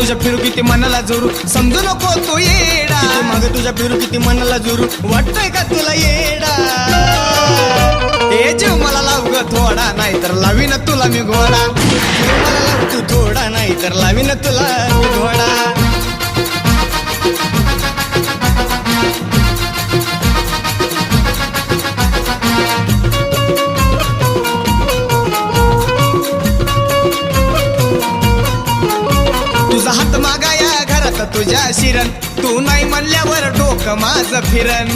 तुझ्या फिरू किती मनाला जोरू समजू नको तू येडा माग तुझ्या फिरू किती मनाला जोरू वाटतंय का तुला येडा ए जीव मला लाव ग थोडा नाही तर लावीन तुला मी घोडा मला लाव तू थोडा नाही तर लावीन तुला मी घोडा तुझा हात मागाया घरात तुझ्या शिरण तू नाही म्हणल्यावर डोकं माझं फिरन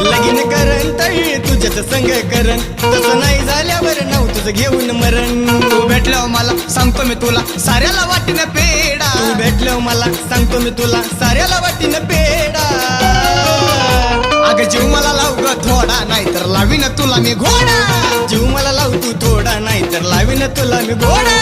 लगीन करन तळी तुझ्याच संग करन तसं नाही झाल्यावर नाव तुझं घेऊन मरण तू भेटल्यावर मला सांगतो मी तुला साऱ्याला वाटीन पेडा तू भेटल्यावर मला सांगतो मी तुला साऱ्याला वाटीन पेडा अगं जीव मला लाव ग थोडा नाही तर लावीन तुला मी घोडा जीव मला लाव तू थोडा नाही तर लावीन तुला मी घोडा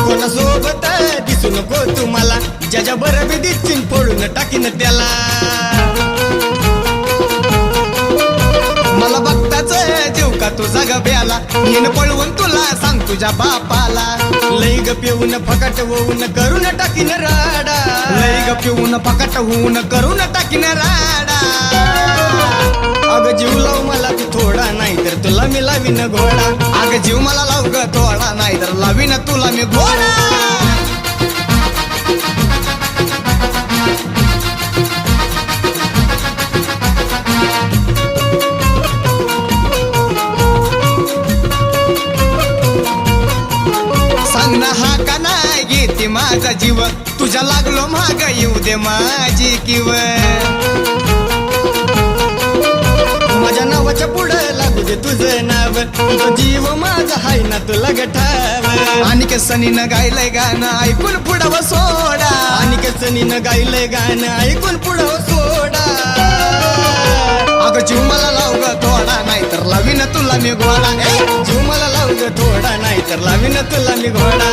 कोणासोबत दिसू नको तुम्हाला ज्याच्या बरं बी दिसतील फोडून टाकीन त्याला मला बघताच जीव का तुझा ग ब्याला येन पळवून तुला सांग तुझ्या बापाला लई ग पिऊन फकाट होऊन करून टाकीन राडा लई ग पिऊन फकाट होऊन करून टाकीन राडा अगं जीव लाव मला तू थोडा नाही तर तुला मी लावीन घोडा अगं जीव मला लाव ग थोडा नाही तर लावीन तुला मी घोडा सांग ना हा का नाही घेते माझा जीव तुझ्या लागलो माग येऊ दे माझी किव माझ्या नावाच्या पुढं लागू दे तुझं नाव तुझं जीव माझा हाय ना तुला गठाव आणि सनीनं गायलंय गाणं ऐकून पुढं सोडा आणि कसनीनं गायलंय गाणं ऐकून पुढं सोडा अगं जीव मला लाव ग थोडा नाही तर लावीन तुला मी घोडा जीव मला लाव ग थोडा नाही तर लावीन तुला मी घोडा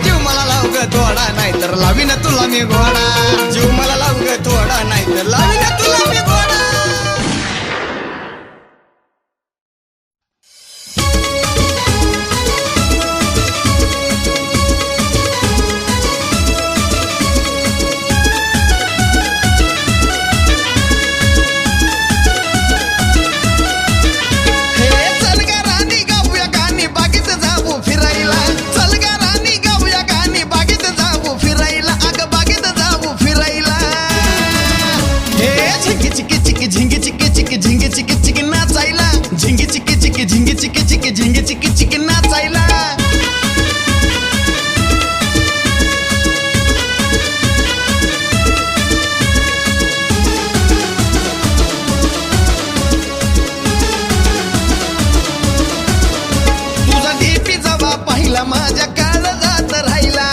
जीव मला लाव ग थोडा नाही तर लावीन तुला मी घोडा जीव मला लाव ग थोडा नाही तर लावीन तुला मी घोडा माझ्या काळ जात राहिला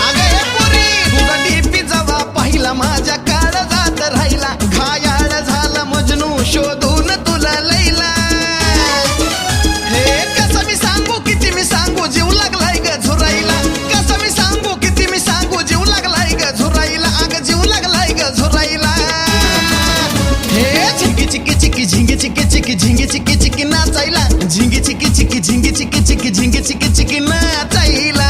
अगं हे पोरी तुझा डीपी जवा पाहिला माझ्या काळ जात राहिला घायाळ झाला मजनू शोधून तुला लैला हे कसं मी सांगू किती मी सांगू जीव लागलाय ग झुराईला कसं मी सांगू किती मी सांगू जीव लागलाय ग झुराईला अगं जीव लागलाय ग झुराईला हे झिंगी चिकी चिकी झिंगी चिकी चिकी झिंगी चिकी चिकी नाचायला झिंगी चिकी चिकी झिंगी चिकी चिकी झिंगी चिकी चिकी नाचायला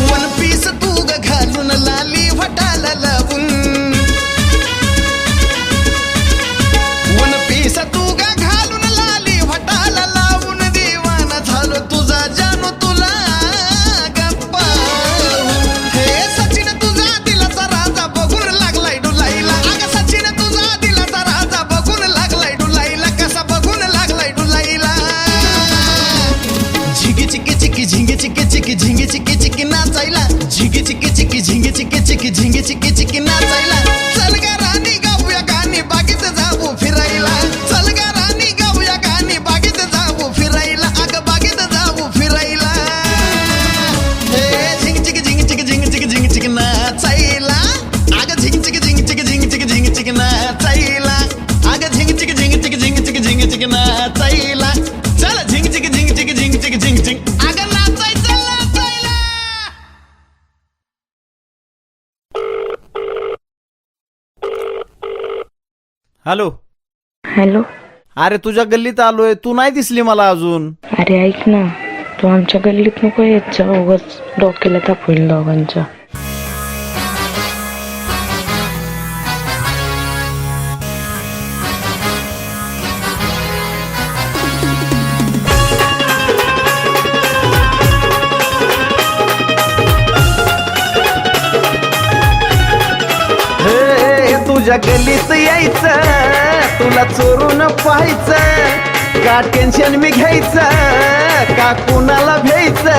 वन पीस तू ग घालून लाली वटाला लावून वन पीस तू ग घालून लाली वटाला लावून दिवाना झालो तुझा जानो तुला गप्पा हॅलो. हॅलो. अरे तुझ्या गल्लीत आलोय, तू नाही दिसली मला अजून. अरे ऐक ना, तू आमच्या गल्लीत नको येत जा, उगाच डोक्याला ताप होईल दोघांच्या. तुझ्या गल्लीत यायचं, तुला चोरून पाहायचं, का टेन्शन मी घ्यायचं, का कुणाला भ्यायचं,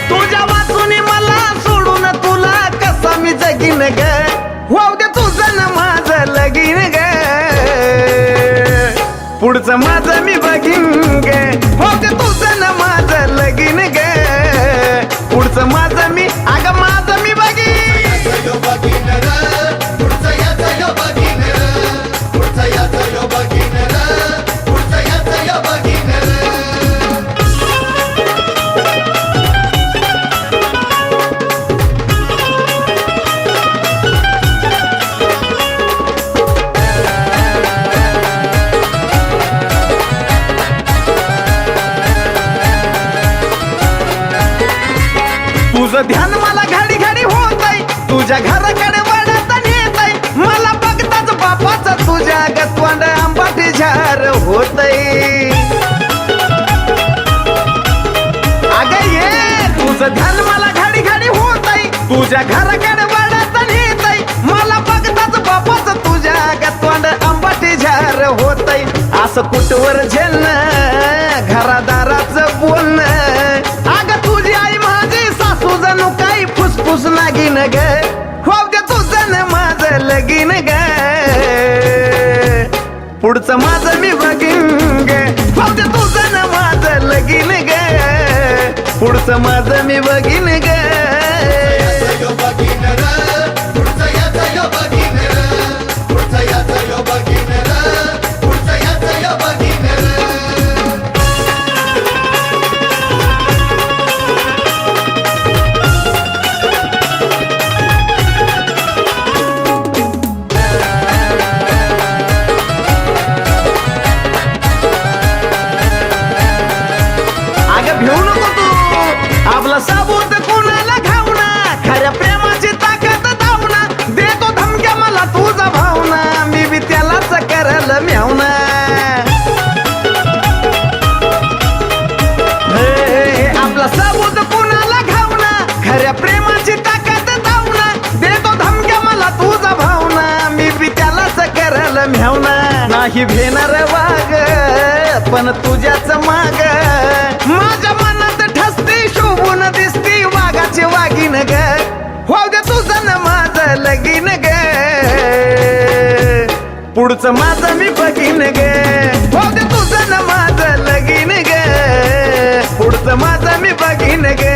तुझ्या वाचून मला सोडून तुला कसा मी जगीन ग, वाव दे तुझं ना माझं लगीन ग, पुढचं माझं मी बघीन ग, वाव दे तुझं ना माझं लगीन ग, पुढचं माझं मी अगं माझं मी बघीन. तुझं ध्यान मला घडी घडी होतय, तुझ्या घराकडे वाढत नेतय, मला बघताच बापाचं तुझ्या गतवांड आंबाटी झार होतय. अगं ये तुझं ध्यान मला घडी घडी होतय, तुझ्या घराकडे वाढत नेतय, मला बघताच बापाचं तुझ्या गतवांड आंबाटी झार होतय. असं कुठवर झेलणं, घरादाराचं बोलणं, अगं तुझी आई माझी सासू जणू काही फुसफुस लागीन ग, होऊ दे तुझं न माझं लगीन ग, पुढचं माझं मी बघीन ग, होऊ दे तुझं न माझं लगीन ग, पुढचं माझं मी बघीन ग. घेऊ नको तू आपला साबूत कुणाला घावना, खऱ्या प्रेमाची ताकद धावना, देतो धमक्या मला तुझा भावना, मी बी त्यालाच करल म्यावना. आपला साबूत कुणाला घावना, खऱ्या प्रेमाची ताकद धावना, देतो धमक्या मला तुझा भावना, मी बी त्यालाच करल म्यावना. नाही भेणार वाग पण तुझ्याच माग, माझ्या मनात ठसती शोभून दिसती वाघाची वागीन ग, होऊ दे तुझं न माझं लगीन ग, पुढचं माझं मी बघीन ग, होऊ दे तुझं न माझं लगीन ग, पुढचं माझं मी बघीन ग.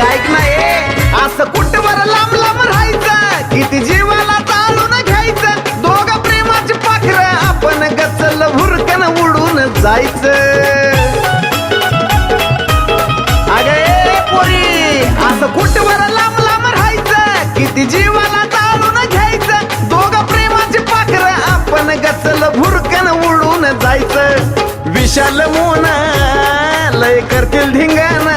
ऐक ना ये, असं कुठवर लांब लांब राहायचं, किती जीवाला चालून घ्यायचं, दोघं प्रेमाची पाखरं आपण गचल भुरकन उडून जायचं. अगं ए पोरी, असं कुठवर लांब लांब राहायचं, किती जीवाला चालून घ्यायचं, दोघं प्रेमाची पाखरं आपण गचल भुरकन उडून जायचं. विशाल मोना लय करतील धिंगाणा,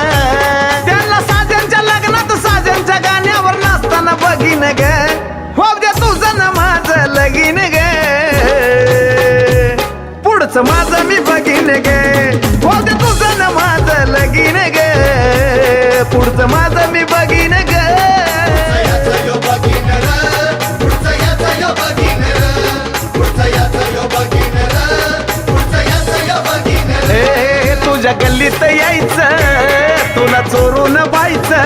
साजनच्या गाण्यावर नाचताना बघीन ग, होऊ दे तुझं न माझं लगीन ग, पुढचं माझं मी बघीन ग, होऊ दे तुझं न माझं लगीन ग, पुढचं माझं मी बघीन ग. तुझ्या गल्लीत यायचं, तुला चोरून पाहायचं,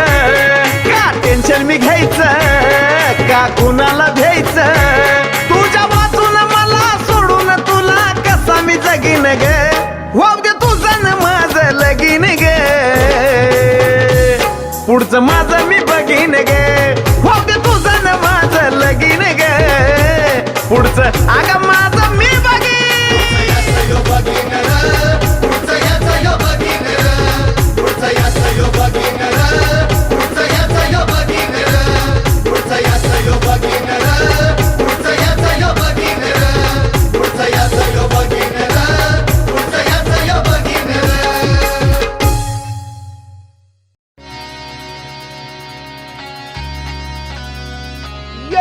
का टेन्शन मी घ्यायचं, का कुणाला भ्यायचं, तुझ्या वाचून मला सोडून तुला कसा मी जगीन ग, हो लगीन ग पुढचं माझं मी बघीन ग हो ग तुझं न माझं लगीन ग पुढचं अगं माझं मी बघीन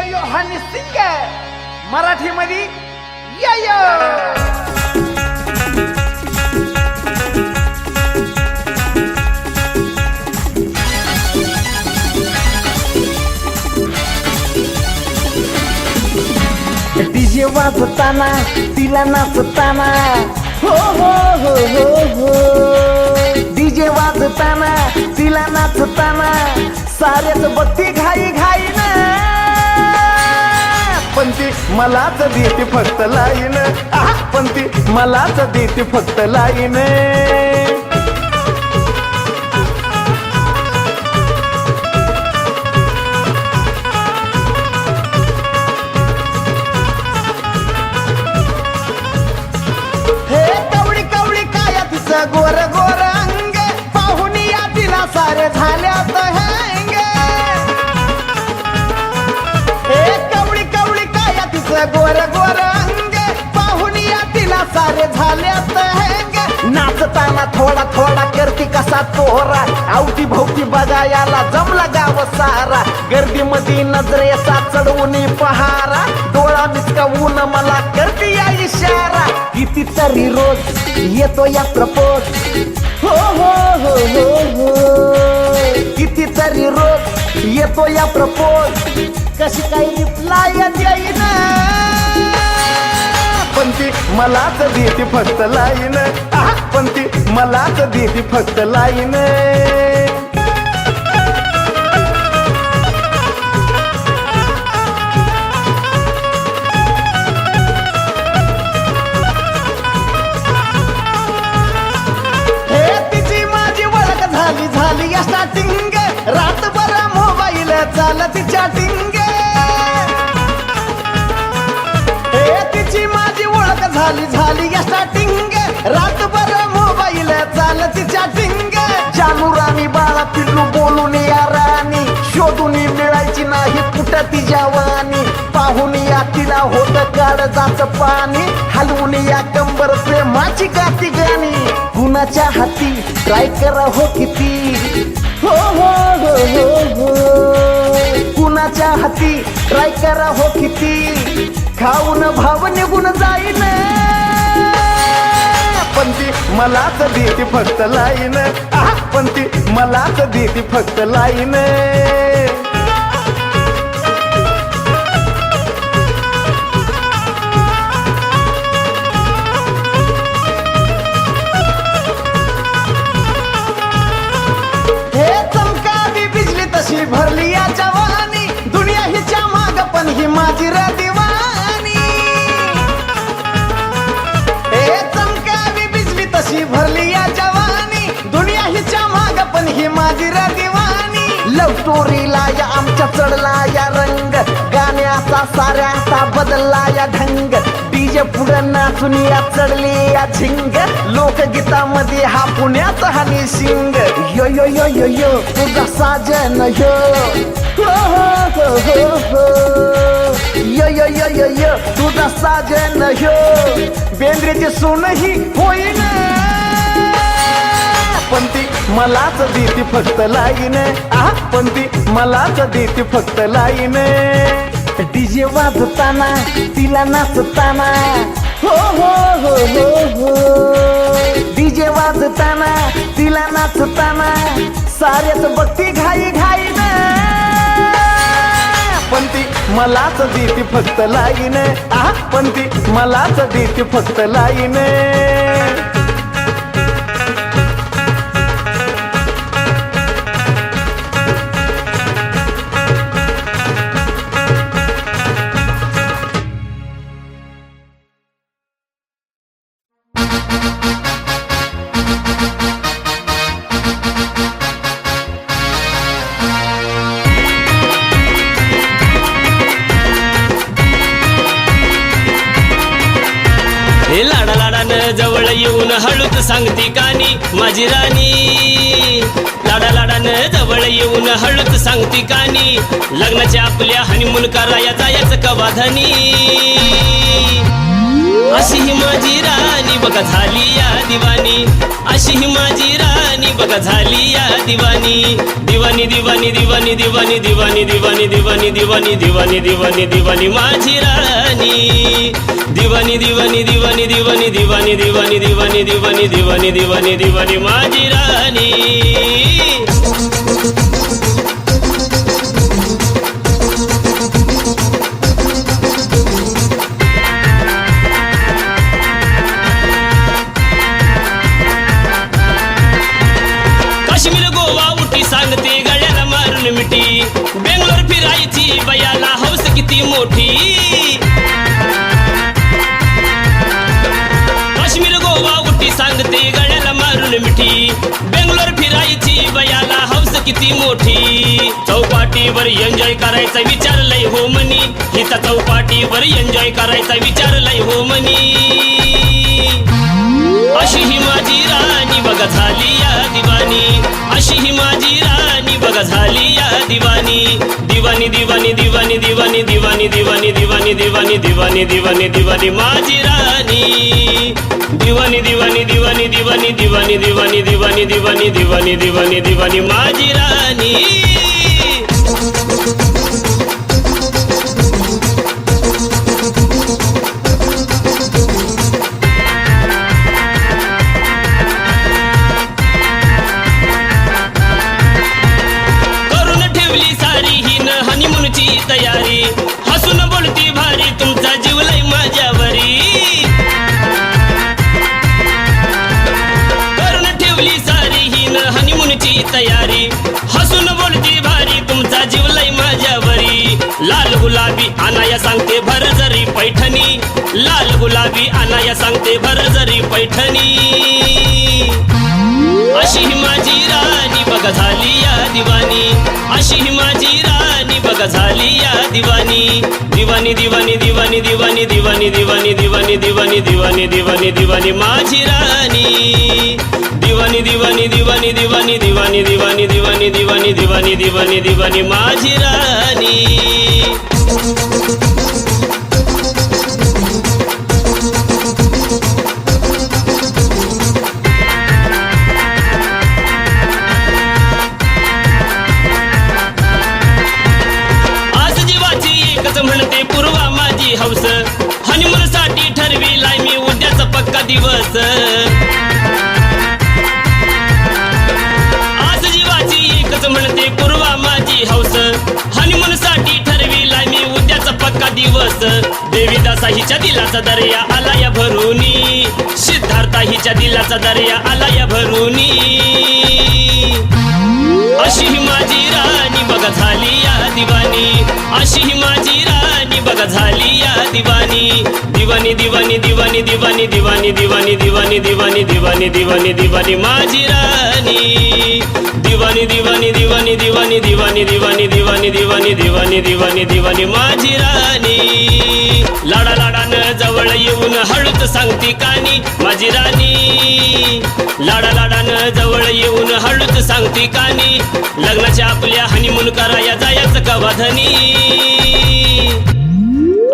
यो हनी सिंग मराठीमध्ये यो डीजे वाजताना तिला नाचताना हो हो हो हो हो डीजे वाजताना तिला नाचताना साऱ्याच बघती घाई घाई ना पण ती मलाच देते फक्त लाईन पण ती मलाच देते फक्त लाईन हे कवळी कवळी काय तिचं गोर गोर अंग पाहुणी या तिला सारे झाल्यात हँग हे कवळी कवळी काय तिचं गोर गोर अंग पाहुणी या तिला सारे झाल्यात हँग नाचताना थोडा थोडा करती कसा तोरा आवती भोवती बघायला जमला गाव सारा गर्दीमध्ये नजरेचा चढवून पहारा डोळा मिचकावून मला करती या इशारा कितीतरी रोज येतो या प्रपोज हो हो हो हो हो कितीतरी रोज येतो या प्रपोज कशी काही रिप्लाय देईन पण ती मलाच देते फक्त लाईन पण ती मलाच देते फक्त लाईन झाली या स्टार्टिंग रातभर मोबाईल चालत चॅटिंग तिची माझी ओळख झाली या स्टार्टिंग रातभर मोबाईल चालत चॅटिंग जानू राणी बाळा पिल्लू बोलून या राणी शोधून मिळायची नाही कुठं ती जवानी पाहून या तिला होत काळजाचं पाणी हलवून या कंबर प्रेमाची गाती गाणी कुणाच्या हाती ट्राय करा हो किती हो हो हो हो हो कुणाच्या हाती ट्राय करा हो किती खाऊन भाव निघून जाईन पण ती मलाच देते फक्त लाईन पण ती मलाच देते फक्त लाईन तशी भरली या जवानी दुनिया हिच्या माग पण ही माझी रे दिवानी हे चमकावी बिजली तशी भरली या जवानी दुनिया हिच्या माग पण ही माझी रे दिवानी लव स्टोरीला या आमच्या चढला या रंग गाण्याचा साऱ्याचा बदलला या ढंग डीजे पुढं नाचून या चढली या झिंग लोकगीतामध्ये हा पुण्याचा हनी सिंग यो यो यो यो यो तुझा साजन यो हो हो हो हो यो यो यो यो यो तुझा साजन यो बेंद्रेची सोनही होईन पण ती मलाच देते फक्त लाईन पण ती मलाच देते फक्त लाईन डीजे वाजताना तिला नाचताना हो हो हो हो हो डीजे वाजताना तिला नाचताना साऱ्याच बघती घाई घाई ना पण ती मलाच देते फक्त लाईन पण ती मलाच देते फक्त लाईन जवळ येऊन हळूच सांगती कानी माझी राणी. लाडा लाडानं जवळ येऊन हळूच सांगती कानी लग्नाच्या आपल्या हनीमून कराया जायचं कवा धनी. अशी ही माझी राणी बघा झाली या दिवानी. अशी ही माझी राणी बघा झाली या दिवानी. दिवानी दिवानी दिवानी दिवानी दिवानी दिवानी दिवानी दिवानी दिवानी दिवानी दिवानी माझी राणी. दिवानी दिवानी दिवानी दिवानी दिवानी दिवानी दिवानी दिवानी दिवानी दिवानी दिवानी माझी राणी. काश्मीर गोवा उटी सांगते गळ्याला मारून मिठी. बेंगलोर फिरायची बयाला हौस किती मोठी. काश्मीर गोवा उटी सांगते गळ्याला मारून मिठी. बेंगलोर फिरायची बयाला हौस किती मोठी. चौपाटीवर एन्जॉय करायचा विचार लय हो मनी. हिचा चौपाटीवर एन्जॉय करायचा विचार लय हो मनी. अशी ही माझी राणी बघा झाली या दिवानी. अशी ही माझी राणी बघा झाली या दिवानी. दिवानी दिवानी दिवानी दिवानी दिवानी दिवानी दिवानी दिवानी दिवानी दिवानी दिवानी माझी राणी. दिवानी दिवानी दिवानी दिवानी दिवानी दिवानी दिवानी दिवानी दिवानी दिवानी दिवानी माझी राणी. तयारी हसून बोलती भारी तुमचा जीव लय माझ्यावरी. करून ठेवली सारी हीन हनीमूनची तयारी. हसून बोलती भारी तुमचा जीव लय माझ्यावरी. लाल गुलाबी आनाया सांगते भर जरी पैठणी. लाल गुलाबी आनाया सांगते भर जरी पैठणी. अशी ही माझी राणी बघा झाली या दिवानी. अशी ही माझी राणी बघा झाली या दिवानी. दिवानी दिवानी दिवानी दिवानी दिवानी दिवानी दिवानी दिवानी दिवानी दिवानी दिवानी माझी राणी. दिवानी दिवानी दिवानी दिवानी दिवानी दिवानी दिवानी दिवानी दिवानी दिवानी दिवानी माझी राणी. म्हणते पूर्वा माझी हौस. हनीमून साठी ठरविलाय मी उद्याचा पक्का दिवस. आज जीवाची एकच म्हणते पूर्वा माझी हौस. हनीमून साठी ठरविलाय मी उद्याचा पक्का दिवस. देवीदासा हिच्या दिलाचा दर्या आला या भरूनी. सिद्धार्था हिच्या दिलाचा दर्या आला या भरूनी. अशी ही माझी राणी बघा झाली या दिवानी. अशी ही माझी राणी बघा झाली या दिवानी. दिवानी दिवानी दिवानी दिवानी दिवानी दिवानी दिवानी दिवानी दिवानी दिवानी दिवानी माझी राणी. दिवानी दिवानी दिवानी दिवानी दिवानी दिवानी दिवानी दिवानी दिवानी दिवानी दिवानी माझी राणी. लाडा लाडानं जवळ येऊन हळूच सांगती कानी माझी राणी. लाडा लाडानं जवळ येऊन हळूच सांगती कानी लग्नाच्या आपल्या हनीमून कराया जायचं कवा धनी.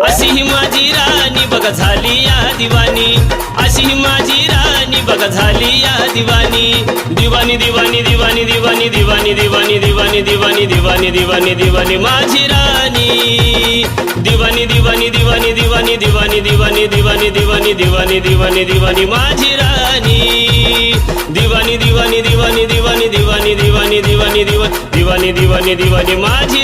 अशी ही माझी राणी बघा झाली या दिवानी. अशी ही माझी राणी बघा झाली या दिवानी. दिवानी दिवानी दिवानी दिवानी दिवानी दिवानी दिवानी दिवानी दिवानी दिवानी दिवानी माझी राणी. दिवानी दिवानी दिवानी दिवानी दिवानी दिवानी दिवानी दिवानी दिवानी दिवानी दिवानी माझी राणी. दिवानी दिवानी दिवानी दिवानी दिवानी दिवानी दिवानी दिवानी दिवानी दिवानी दिवानी माझी